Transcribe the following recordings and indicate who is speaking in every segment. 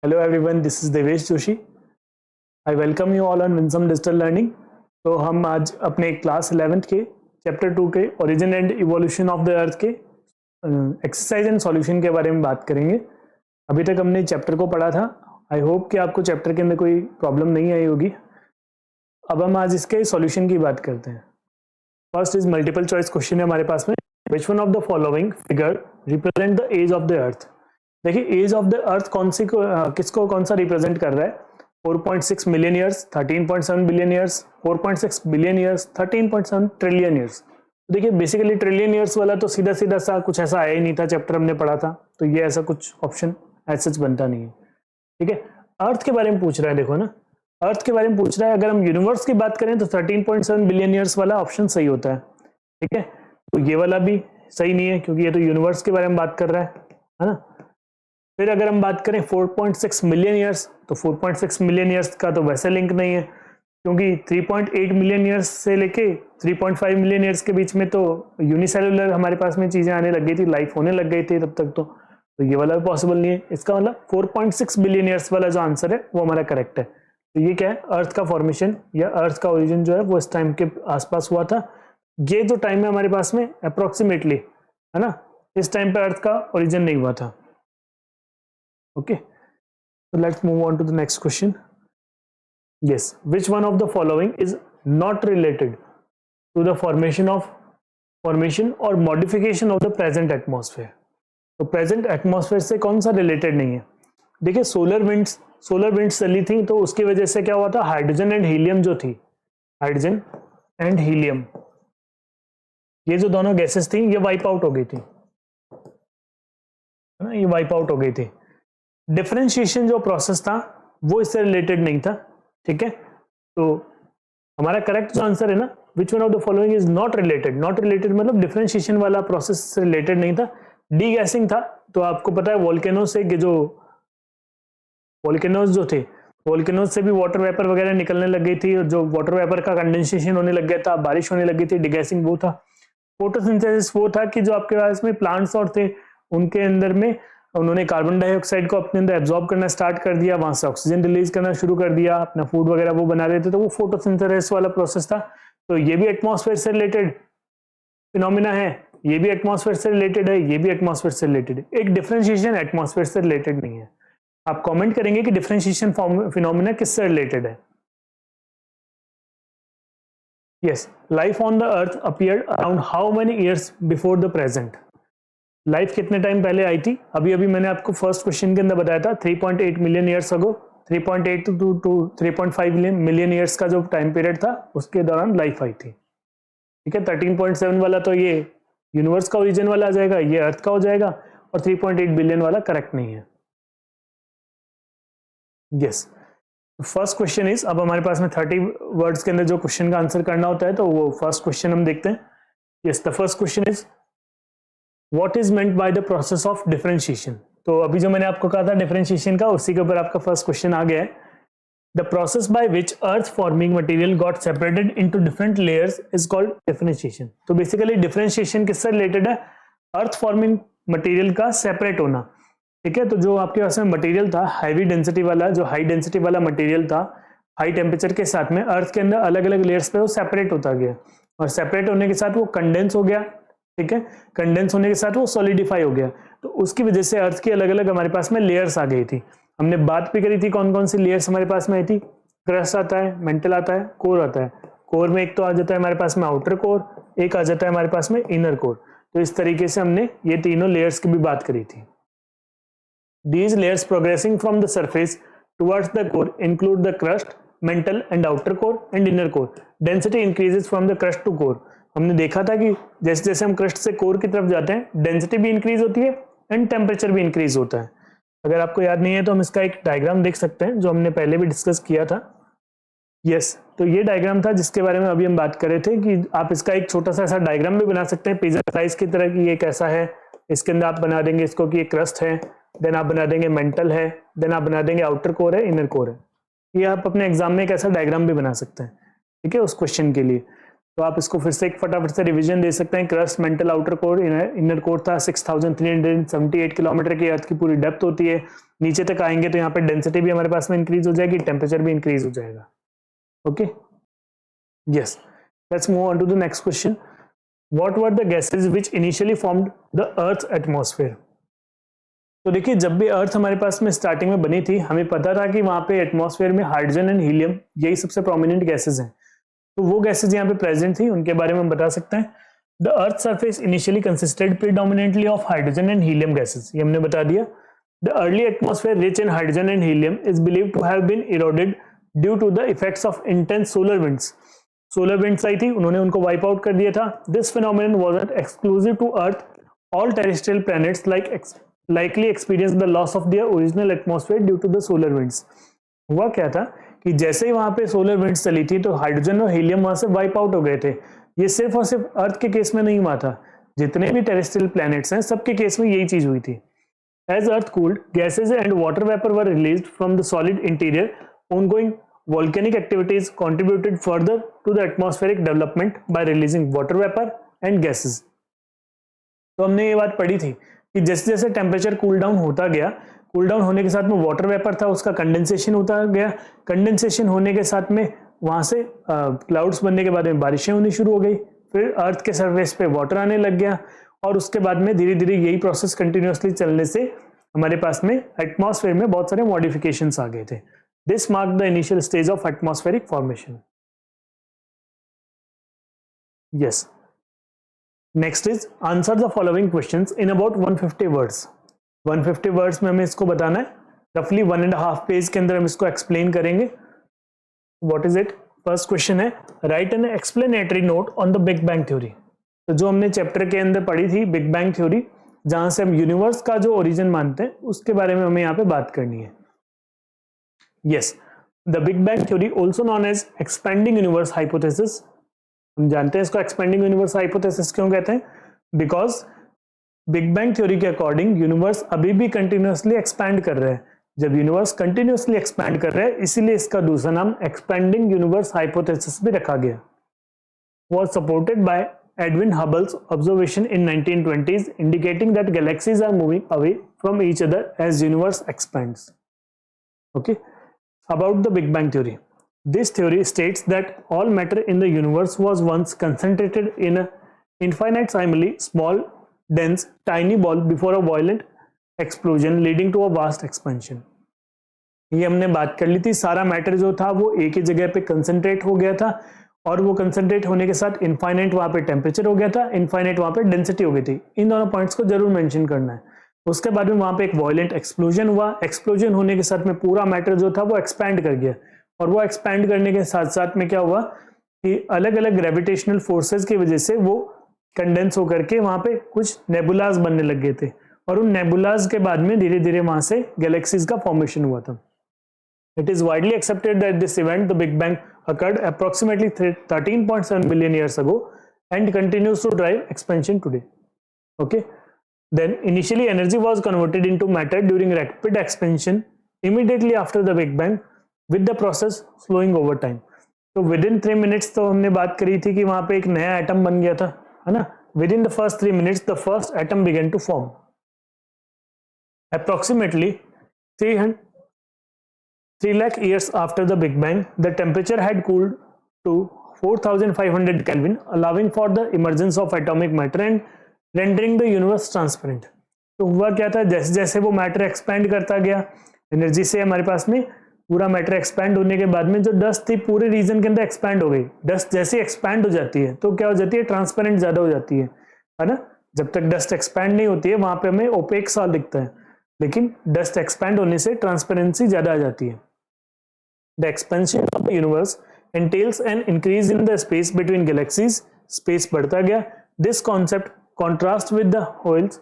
Speaker 1: Hello everyone, this is Devesh Joshi. I welcome you all on Winsome Digital Learning. तो हम आज अपने क्लास 11th के चैप्टर 2 के origin and evolution of the अर्थ के एक्सरसाइज एंड सॉल्यूशन के बारे में बात करेंगे. अभी तक हमने चैप्टर को पढ़ा था. आई होप कि आपको चैप्टर के अंदर कोई प्रॉब्लम नहीं आई होगी. अब हम आज इसके सॉल्यूशन की बात करते हैं. First is multiple choice question है हमारे पास में. Which one of the following figure represent the age of the earth. देखिए एज ऑफ द अर्थ किसको कौन सा रिप्रेजेंट कर रहा है. 4.6 million years, 13.7 billion years, 4.6 billion years, 13.7 trillion years. देखिए बेसिकली ट्रिलियन ईयर्स वाला तो सीधा सीधा सा कुछ ऐसा आया ही नहीं था, चैप्टर हमने पढ़ा था, तो ये ऐसा कुछ ऑप्शन ऐसा सच बनता नहीं है. ठीक है, अर्थ के बारे में पूछ रहा है. देखो ना, अर्थ के बारे में पूछ रहा है. अगर हम यूनिवर्स की बात करें तो 13.7 बिलियन ईयर्स वाला ऑप्शन सही होता है. ठीक है, तो ये वाला भी सही नहीं है क्योंकि ये तो यूनिवर्स के बारे में बात कर रहा है ना. फिर अगर हम बात करें 4.6 मिलियन ईयर्स, तो 4.6 मिलियन ईयर्स का तो वैसे लिंक नहीं है क्योंकि 3.8 मिलियन ईयर्स से लेके 3.5 मिलियन ईयर्स के बीच में तो यूनिसेलुलर हमारे पास में चीजें आने लग गई थी, लाइफ होने लग गई थी तब तक. तो ये वाला भी पॉसिबल नहीं है. इसका मतलब 4.6 बिलियन ईयर्स वाला जो आंसर है वो हमारा करेक्ट है. तो ये क्या है, अर्थ का फॉर्मेशन या अर्थ का ओरिजिन जो है वो इस टाइम के आसपास हुआ था. ये जो टाइम है हमारे पास में अप्रोक्सीमेटली, है ना, इस टाइम पे अर्थ का ओरिजिन नहीं हुआ था. Okay, so let's move on to the next question. Yes, which one of the following is not related to the formation or modification of the present atmosphere? तो present atmosphere से कौन सा related नहीं है. देखिए सोलर विंड्स चली थी तो उसकी वजह से क्या हुआ था, हाइड्रोजन एंड हीलियम जो थी, हाइड्रोजन एंड हीलियम, ये जो दोनों गैसेस थी ये वाइप आउट हो गई थी, है ना, ये वाइप आउट हो गई थी. डिफरेंशिएशन जो प्रोसेस था वो इससे रिलेटेड नहीं था. ठीक है, तो हमारा करेक्ट जो आंसर है ना, विच one of the following is not related. Not related मतलब डिफरेंशिएशन वाला प्रोसेस से रिलेटेड नहीं था. डी गैसिंग था. तो आपको पता है वोल्केनो से जो वोल्केनोज जो थे, वोल्केनोज से भी वाटर वेपर वगैरह निकलने लग गई थी, और जो वाटर वेपर का कंडेंसेशन होने लग गया था, बारिश होने लग गई थी. डिगैसिंग वो था. फोटोसिंथेसिस वो था कि जो आपके पास में प्लांट्स और थे उनके अंदर में उन्होंने कार्बन डाइऑक्साइड को अपने अंदर एब्जॉर्ब करना स्टार्ट कर दिया, वहां से ऑक्सीजन रिलीज करना शुरू कर दिया, अपना फूड वगैरह वो बना रहे थे, तो वो फोटोसिंथेसिस वाला प्रोसेस था. तो ये भी एटमॉस्फेयर से रिलेटेड फिनोमिना है, ये भी एटमॉस्फेयर से रिलेटेड है, ये भी एटमॉस्फेयर से रिलेटेड है. एक डिफरेंशिएशन एटमॉस्फेयर से रिलेटेड नहीं है. आप कमेंट करेंगे कि डिफरेंशिएशन फिनोमिना किससे रिलेटेड है. Yes, life on the earth appeared around how many years before the present. Life कितने टाइम पहले आई थी. अभी अभी मैंने आपको फर्स्ट क्वेश्चन के अंदर बताया था 3.8 million years ago. 3.8 to 3.5 million years का जो टाइम पीरियड था उसके दौरान लाइफ आई थी. ठीक है, 13.7 वाला तो ये यूनिवर्स का ओरिजिन वाला आ जाएगा, ये अर्थ का हो जाएगा, और 3.8 बिलियन वाला करेक्ट नहीं है. यस, फर्स्ट क्वेश्चन इज, अब हमारे पास में 30 वर्ड्स के अंदर जो क्वेश्चन का आंसर करना होता है, तो वो फर्स्ट क्वेश्चन हम देखते हैं. Yes, the first question is What is meant by the process of differentiation? तो अभी जो मैंने आपको कहा था डिफरेंशिएशन का, उसी के ऊपर आपका फर्स्ट क्वेश्चन आ गया है. The process by which earth forming material got separated into different layers is called differentiation. तो बेसिकली डिफरेंशिएशन किससे रिलेटेड है, अर्थ फॉर्मिंग मटेरियल का सेपरेट होना. ठीक है, तो जो आपके पास में मटेरियल था हाई डेंसिटी वाला, जो हाई डेंसिटी वाला मटेरियल था, हाई टेम्परेचर के साथ में अर्थ के अंदर अलग अलग लेयर्स पे वो सेपरेट होता गया, और सेपरेट होने के साथ वो कंडेंस हो गया. ठीक है, कंडेंस होने के साथ वो सॉलिडिफाई हो गया. तो उसकी वजह से अर्थ की अलग अलग हमारे पास में लेयर्स आ गई थी. हमने बात भी करी थी कौन कौन सी लेयर्स हमारे पास में आई थी. क्रस्ट आता है, मेंटल आता है, कोर आता है. कोर में एक तो आ जाता है हमारे पास में आउटर कोर, एक आ जाता है हमारे पास में इनर कोर. तो इस तरीके से हमने ये तीनों लेयर्स की भी बात करी थी. These layers progressing from the surface towards the core include the crust, mantle and outer core and inner core. Density increases from the crust to core. हमने देखा था कि जैसे जैसे हम क्रस्ट से कोर की तरफ जाते हैं डेंसिटी भी इंक्रीज होती है एंड टेम्परेचर भी इंक्रीज होता है. अगर आपको याद नहीं है तो हम इसका एक डायग्राम देख सकते हैं जो हमने पहले भी डिस्कस किया था. यस, तो ये डायग्राम था जिसके बारे में अभी हम बात कर रहे थे कि आप इसका एक छोटा सा ऐसा डायग्राम भी बना सकते हैं पिज्जा साइज की तरह की. ये कैसा है, इसके अंदर आप बना देंगे इसको कि ये क्रस्ट है, देन आप बना देंगे मेंटल है, देन आप बना देंगे आउटर कोर है, इनर कोर है. ये आप अपने एग्जाम में एक ऐसा डायग्राम भी बना सकते हैं. ठीक है, उस क्वेश्चन के लिए. तो आप इसको फिर से एक फटाफट से रिवीजन दे सकते हैं। Crust, mental, outer core, inner core था। 6378 किलोमीटर की अर्थ की पूरी डेप्थ होती है। नीचे तक आएंगे तो यहाँ पे डेंसिटी भी हमारे पास में इंक्रीज हो जाएगी, टेम्परेचर भी इंक्रीज हो जाएगा। Okay, yes, let's move on to the next question. What were the gases which initially formed the earth atmosphere? तो देखिए, जब भी अर्थ हमारे पास में स्टार्टिंग में बनी थी, हमें पता था कि वहां पे एटमॉस्फेयर में हाइड्रोजन एंड हीलियम यही सबसे प्रोमिनेंट गैसेस हैं। तो वो गैसेस यहाँ पे प्रेजेंट थी, उनके बारे में हम बता सकते हैं। The earth surface initially consisted predominantly of hydrogen and helium gases, ये हमने बता दिया। The early atmosphere rich in hydrogen and helium is believed to have been eroded due to the effects of intense solar winds. Solar winds आई थी, उन्होंने उनको wipe out कर दिया था। This phenomenon wasn't exclusive to earth, all terrestrial planets likely experience the loss of their original atmosphere due to the solar winds। हुआ क्या था कि जैसे ही वहां पे सोलर विंड्स चली थी तो हाइड्रोजन और हीलियम वहां से वाइप आउट हो गए थे। ये सिर्फ और सिर्फ अर्थ के केस में नहीं हुआ था, जितने भी टेरेस्ट्रियल प्लैनेट्स हैं सबके केस में यही चीज हुई थी। As earth cooled, gases and water vapour were released from the solid interior, ongoing volcanic activities contributed further to the atmospheric development by releasing water vapor and gases। तो हमने ये बात पढ़ी थी कि जैसे जैसे टेम्परेचर कूल डाउन होता गया, कूल डाउन होने के साथ में वाटर वेपर था, उसका कंडेंसेशन होता गया। कंडेंसेशन होने के साथ में वहां से क्लाउड्स बनने के बाद में बारिशें होनी शुरू हो गई, फिर अर्थ के सरफेस पे वाटर आने लग गया, और उसके बाद में धीरे धीरे यही प्रोसेस कंटिन्यूअसली चलने से हमारे पास में एटमॉस्फेयर में बहुत सारे मॉडिफिकेशंस आ गए थे। This mark the initial stage of atmospheric formation. Yes, next is answer the following questions in about 150 words. 150 words में हमें इसको बताना है, रफली 1.5 पेज के अंदर हम इसको एक्सप्लेन करेंगे। What is it? First question है, write an explanatory note on the big bang theory. तो जो हमने चैप्टर के अंदर पढ़ी थी बिग बैंग थ्योरी, जहां से हम यूनिवर्स का जो ओरिजिन मानते हैं उसके बारे में हमें यहाँ पे बात करनी है। Yes, the big bang theory also known as expanding universe hypothesis. हम जानते हैं इसको एक्सपेंडिंग यूनिवर्स हाइपोथेसिस क्यों कहते हैं? बिकॉज बिग बैंग थ्योरी के अकॉर्डिंग यूनिवर्स अभी भी कंटिन्यूअसली एक्सपैंड कर रहे हैं। जब यूनिवर्स कंटिन्यूअसली एक्सपैंड कर रहे हैं, इसीलिए इसका दूसरा नाम एक्सपेंडिंग यूनिवर्स हाइपोथेसिस भी रखा गया। Was supported by Edwin हबल्स observation in 1920s indicating that galaxies are moving away from each other as universe expands। Okay, about the Big Bang theory, this theory states that all matter in the universe was once concentrated in an infinitesimally small, dense, tiny ball before a violent explosion leading to a vast expansion। ये हमने बात कर ली थी, सारा matter जो था वो एक ही जगह पे कंसंट्रेट हो गया था, और वो कंसंट्रेट होने के साथ इनफाइनाइट वहां पे टेम्परेचर हो गया था, इनफाइनाइट वहां पे डेंसिटी हो गई थी। इन दोनों पॉइंट्स को जरूर मेंशन करना है। उसके बाद में वहां पे एक वॉयलेंट एक्सप्लोजन हुआ। एक्सप्लोजन होने के साथ में पूरा मैटर जो था वो एक्सपैंड कर गया, और वो एक्सपैंड करने के साथ साथ में क्या हुआ कि अलग अलग ग्रेविटेशनल फोर्सेस की वजह से वो कंडेंस होकर के वहां पे कुछ नेबुलाज बनने लग गए थे, और उन नेबुलाज के बाद में धीरे धीरे वहां से गैलेक्सीज का फॉर्मेशन हुआ था। It is widely accepted that this event, the Big Bang, occurred approximately 13.7 billion years ago and continues to drive expansion today. Okay. Then initially energy was converted into matter during rapid expansion immediately after the Big Bang, with the process slowing over time. तो within 3 minutes तो हमने बात करी थी कि वहां पे एक नया एटम बन गया था, है ना? Within the first 3 minutes the first atom began to form. Approximately 3 lakh years after the Big Bang, the temperature had cooled to 4500 Kelvin, allowing for the emergence of atomic matter and rendering the universe transparent। तो हुआ क्या था, जैसे जैसे वो matter expand करता गया, energy से हमारे पास में पूरा मैटर एक्सपैंड होने के बाद में जो डस्ट थी पूरे रीजन के अंदर एक्सपैंड हो गई। डस्ट जैसे एक्सपैंड हो जाती है तो क्या हो जाती है, ट्रांसपेरेंट ज्यादा हो जाती है ना? जब तक डस्ट एक्सपैंड नहीं होती है वहां पे हमें ओपेक सा दिखता है, लेकिन डस्ट एक्सपैंड होने से ट्रांसपेरेंसी ज्यादा आ जाती है। The expansion of the universe entails an increase in the space between galaxies। Space बढ़ता गया। This concept contrasts with the Hoyle's।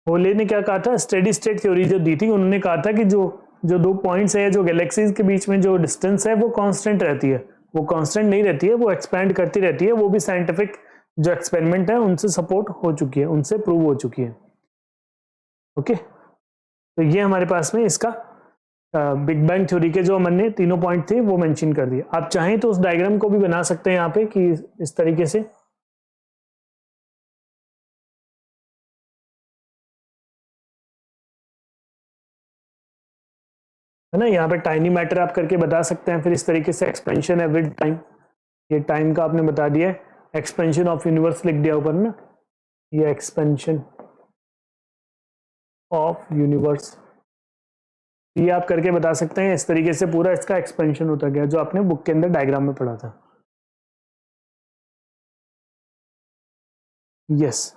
Speaker 1: होले ने क्या कहा था, स्टेडी स्टेट थ्योरी जो दी थी, उन्होंने कहा था कि जो 2 पॉइंट्स है, जो गैलेक्सीज के बीच में जो डिस्टेंस है वो कांस्टेंट रहती है। वो कांस्टेंट नहीं रहती है, वो एक्सपैंड करती रहती है। वो भी साइंटिफिक जो एक्सपेरिमेंट है उनसे सपोर्ट हो चुकी है, उनसे प्रूव हो चुकी है। ओके, तो ये हमारे पास में इसका बिग बैंग थ्योरी के जो हमने तीनों पॉइंट थे वो मेंशन कर दिए। आप चाहें तो उस डायग्राम को भी बना सकते हैं यहाँ पे कि इस तरीके से, है ना। यहाँ पे टाइनी मैटर आप करके बता सकते हैं, फिर इस तरीके से एक्सपेंशन है विद टाइम, ये टाइम का आपने बता दिया है, एक्सपेंशन ऑफ यूनिवर्स लिख दिया ऊपर ना, ये एक्सपेंशन ऑफ यूनिवर्स, ये आप करके बता सकते हैं। इस तरीके से पूरा इसका एक्सपेंशन होता गया जो आपने बुक के अंदर डायग्राम में पढ़ा था। यस।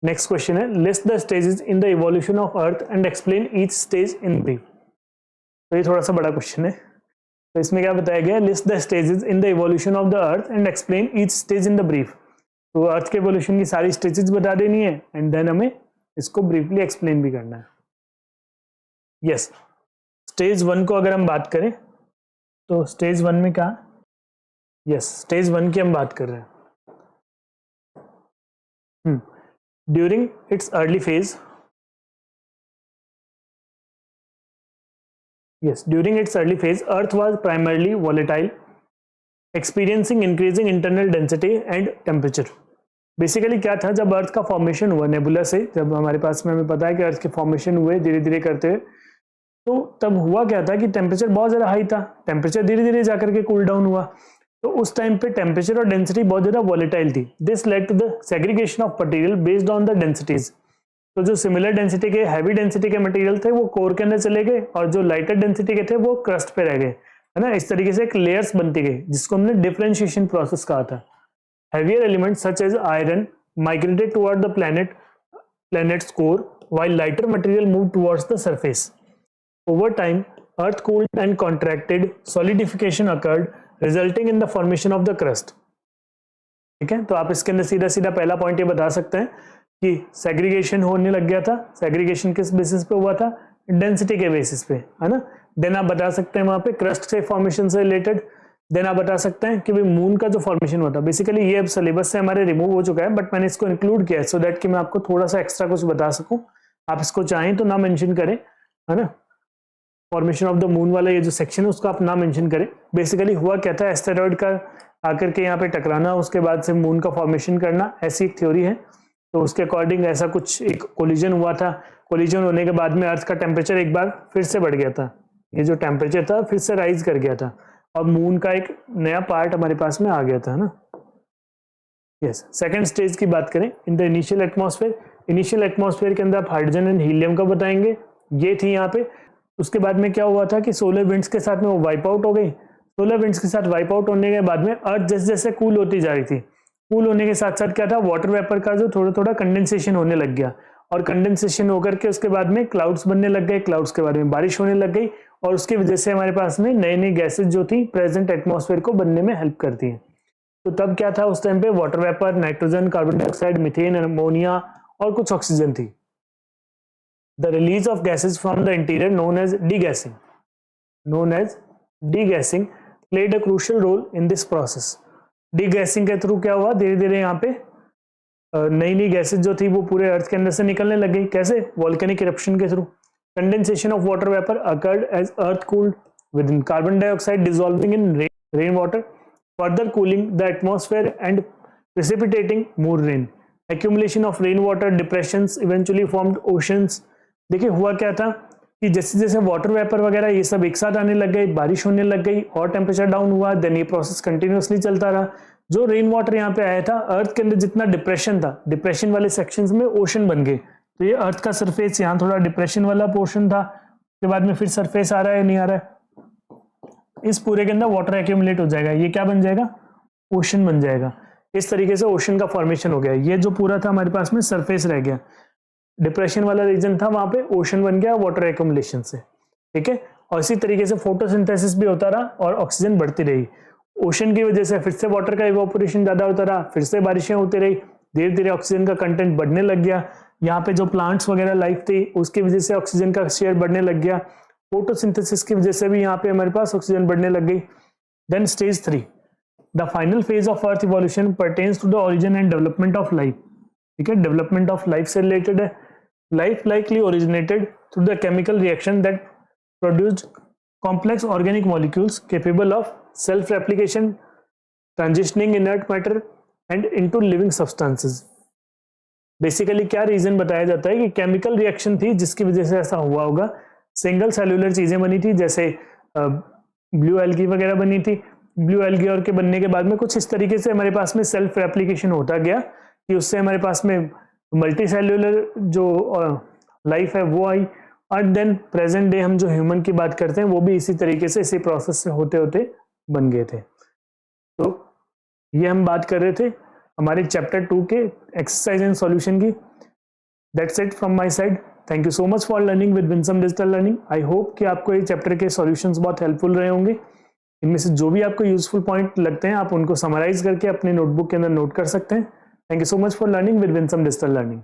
Speaker 1: नेक्स्ट क्वेश्चन है, list the stages in the evolution of earth and explain each stage in brief. तो ये थोड़ा सा बड़ा क्वेश्चन है, तो इसमें क्या बताया गया, list the stages in the evolution of the earth and explain each stage in the brief. तो अर्थ के इवोल्यूशन की सारी स्टेजेस बता देनी है एंड देन हमें इसको ब्रीफली एक्सप्लेन भी करना है। यस, स्टेज 1 को अगर हम बात करें तो स्टेज 1 में क्या, यस स्टेज 1 की हम बात कर रहे हैं। During its early phase, yes, during its early phase earth was primarily volatile, experiencing increasing internal density and temperature। Basically क्या था, जब अर्थ का फॉर्मेशन हुआ नेबुला से, जब हमारे पास में हमें पता है कि अर्थ के फॉर्मेशन हुए धीरे धीरे करते हुए, तो तब हुआ क्या था कि टेम्परेचर बहुत ज़्यादा हाई था, टेम्परेचर धीरे धीरे जाकर के कूल डाउन हुआ, तो उस टाइम पे टेम्परेचर और डेंसिटी बहुत ज़्यादा वॉलेटाइल थी। This led to the segregation of material based on the densities. तो जो सिमिलर डेंसिटी के, हैवी डेंसिटी के मटेरियल थे वो कोर के अंदर चले गए और जो लाइटर डेंसिटी के थे वो क्रस्ट पे रह गए, है ना। इस तरीके से एक लेयर्स बनती गई जिसको हमने डिफरेंशिएशन प्रोसेस कहा था। Heavier elements such as iron migrated toward the planet's core while lighter material moved towards the surface. Over time, Earth cooled and contracted, solidification occurred, resulting in the formation of the crust. ठीक है, तो आप इसके अंदर सीधा सीधा पहला point ये बता सकते हैं कि सेग्रीगेशन होने लग गया था। सेग्रीगेशन किस बेसिस पे हुआ था, डेंसिटी के बेसिस पे, है ना। देन आप बता सकते हैं वहां पे क्रस्ट से फॉर्मेशन से रिलेटेड। देन आप बता सकते हैं कि भाई मून का जो फॉर्मेशन हुआ था, बेसिकली ये अब सिलेबस से हमारे रिमूव हो चुका है, बट मैंने इसको इंक्लूड किया है सो दैट कि मैं आपको थोड़ा सा एक्स्ट्रा कुछ बता सकूं। आप इसको चाहें तो ना मेंशन करें, है ना। फॉर्मेशन ऑफ द मून वाला ये जो सेक्शन है उसको आप ना मेंशन करें। बेसिकली हुआ क्या था, एस्टेरॉइड का आकर के यहाँ पे टकराना, उसके बाद से मून का फॉर्मेशन करना, ऐसी एक थ्योरी है। तो उसके अकॉर्डिंग ऐसा कुछ एक कोलिजन हुआ था। कोलिजन होने के बाद में अर्थ का टेम्परेचर एक बार फिर से बढ़ गया था, ये जो टेम्परेचर था फिर से राइज कर गया था और मून का एक नया पार्ट हमारे पास में आ गया था, है ना। यस, सेकंड स्टेज की बात करें, in the initial atmosphere. Initial atmosphere के अंदर आप हाइड्रोजन एंड हीलियम का बताएंगे, ये थी यहाँ पे। उसके बाद में क्या हुआ था कि सोलर विंड्स के साथ में वो वाइप आउट हो गई। सोलर विंड्स के साथ वाइप आउट होने के बाद में अर्थ जैसे जैसे कूल होती जा रही थी, कूल होने के साथ साथ क्या था, वाटर वेपर का जो थोड़ा थोड़ा कंडेंसेशन होने लग गया, और कंडेंसेशन होकर के उसके बाद में क्लाउड्स बनने लग गए, क्लाउड्स के बाद में बारिश होने लग गई, और उसकी वजह से हमारे पास में नई नई गैसेज जो थी प्रेजेंट एटमॉस्फेयर को बनने में हेल्प करती हैं। तो तब क्या था, उस टाइम पे water vapour, nitrogen, carbon dioxide, methane, ammonia और कुछ ऑक्सीजन थी। The release of gases from the interior known as degassing played a crucial role in this process. Degassing के थ्रू क्या हुआ, धीरे धीरे यहाँ पे नई नई गैसेज जो थी वो पूरे अर्थ के अंदर से निकलने लग गई। कैसे, वोल्केनिक इरप्शन के through. Condensation of water vapour occurred as earth cooled with carbon dioxide dissolving in rain water, further cooling the atmosphere and precipitating more rain. Accumulation of rainwater, depressions eventually formed oceans. देखिए हुआ क्या था कि जैसे जैसे water vapour वगैरह ये सब एक साथ आने लग गई, बारिश होने लग गई और टेम्परेचर डाउन हुआ, देन ये प्रोसेस कंटिन्यूसली चलता रहा। जो रेन वाटर यहाँ पे आया था, अर्थ के अंदर जितना डिप्रेशन था, डिप्रेशन वाले सेक्शंस में ओशन बन गए। तो ये अर्थ का सरफेस यहाँ थोड़ा डिप्रेशन वाला पोर्शन था, उसके बाद में फिर सरफेस आ रहा है नहीं आ रहा है, इस पूरे के अंदर वाटर एक्यूमुलेट हो जाएगा, ये क्या बन जाएगा, ओशन बन जाएगा। इस तरीके से ओशन का फॉर्मेशन हो गया। ये जो पूरा था हमारे पास में सरफेस रह गया, डिप्रेशन वाला रीजन था, वहां पे ओशन बन गया वाटर एक्यूमुलेशन से, ठीक है। और इसी तरीके से फोटोसिंथेसिस भी होता रहा और ऑक्सीजन बढ़ती रही। ओशन की वजह से फिर से वाटर का इवोपोरेशन ज्यादा होता रहा, फिर से बारिशें होती रही, धीरे धीरे ऑक्सीजन का कंटेंट बढ़ने लग गया। यहाँ पे जो प्लांट्स वगैरह लाइफ थी उसकी वजह से ऑक्सीजन का शेयर बढ़ने लग गया। फोटोसिंथेसिस की वजह से भी यहाँ पे हमारे पास ऑक्सीजन बढ़ने लग गई। Then stage 3, the final phase of earth evolution pertains to the origin and development of life, ठीक है। डेवलपमेंट ऑफ लाइफ से रिलेटेड है। Life likely originated through the chemical reaction that produced complex organic molecules capable of self-replication, transitioning inert matter and into living substances. Basically क्या reason बताया जाता है कि chemical reaction थी जिसकी वजह से ऐसा हुआ होगा. सिंगल सेलुलर चीजें बनी थी, जैसे ब्लू एल्गी वगैरह बनी थी. ब्लू एल्गी और के बनने के बाद में कुछ इस तरीके से हमारे पास में सेल्फ रेप्लिकेशन होता गया कि उससे हमारे पास में मल्टी सेल्यूलर जो लाइफ है वो आई. और देन प्रेजेंट डे हम जो ह्यूमन की बात करते हैं वो भी इसी तरीके से, इसी प्रोसेस से होते होते बन गए थे. तो ये हम बात कर रहे थे हमारे चैप्टर 2 के एक्सरसाइज एंड सॉल्यूशन की. That's it from my side. Thank you so much for learning with Winsome digital learning. I hope कि आपको ये चैप्टर के सॉल्यूशंस बहुत हेल्पफुल रहे होंगे. इनमें से जो भी आपको यूजफुल पॉइंट लगते हैं आप उनको समराइज करके अपने नोटबुक के अंदर नोट कर सकते हैं. Thank you so much for learning with Winsome digital learning.